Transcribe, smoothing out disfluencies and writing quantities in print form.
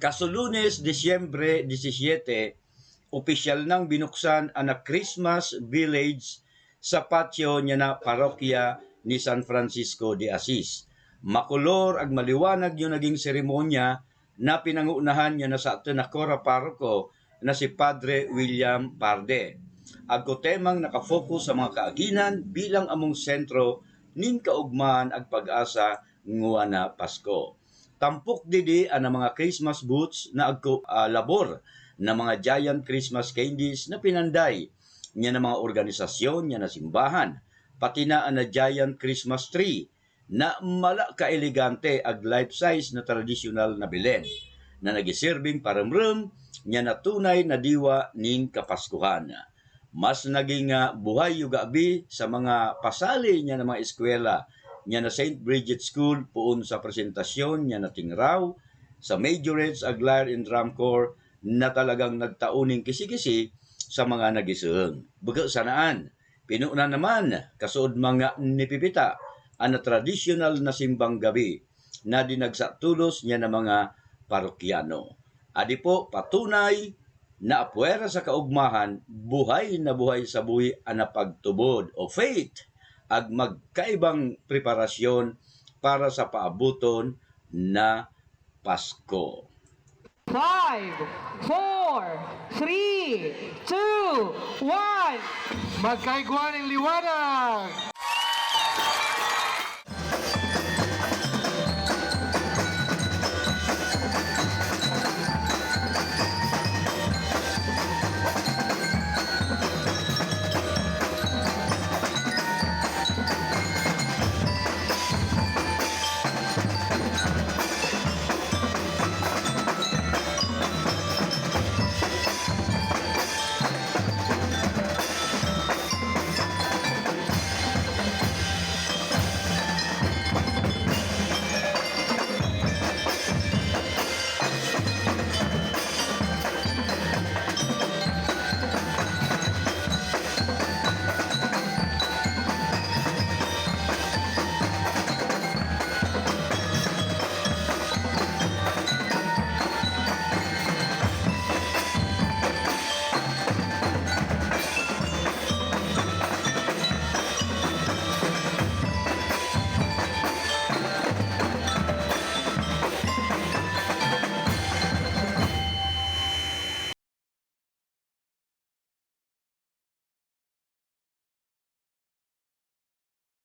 Kaso Lunes, Disyembre 17, opisyal nang binuksan ang Christmas Village sa patio niya na parokya ni San Francisco de Assis. Makulor ag maliwanag yung naging seremonya na pinangunahan niya na sa ato na Cora Paroko na si Padre William Parde. Agko temang nakafocus sa mga kaaginan bilang among sentro nin kaugmahan ag pag-asa nguwa na Pasko. Tampok didi ang mga Christmas booths na agko labor na mga giant Christmas candies na pinanday niya na mga organisasyon niya na simbahan, pati na ang giant Christmas tree na mala ka-elegante ag life-size na tradisyonal na Belen na nagiserving paramrum niya na tunay na diwa ning Kapaskuhan. Mas naging buhay yung gabi sa mga pasali niya ng mga eskwela niya na St. Bridget School puon sa presentasyon niya na tingraw sa majorates Aglair and Drum Corps na talagang nagtauning kisi-kisi sa mga nagising. Buga sanaan, pinuna naman kasuod mga nipipita ang traditional na simbang gabi na dinagsatulos niya ng mga parokyano. Adi po patunay na apwera sa kaugmahan, buhay na buhay sa buhi ang pagtubod o faith ag magkaibang preparasyon para sa paabuton na Pasko. 5, 4, 3, 2, 1. Magkaigwan ng liwanag!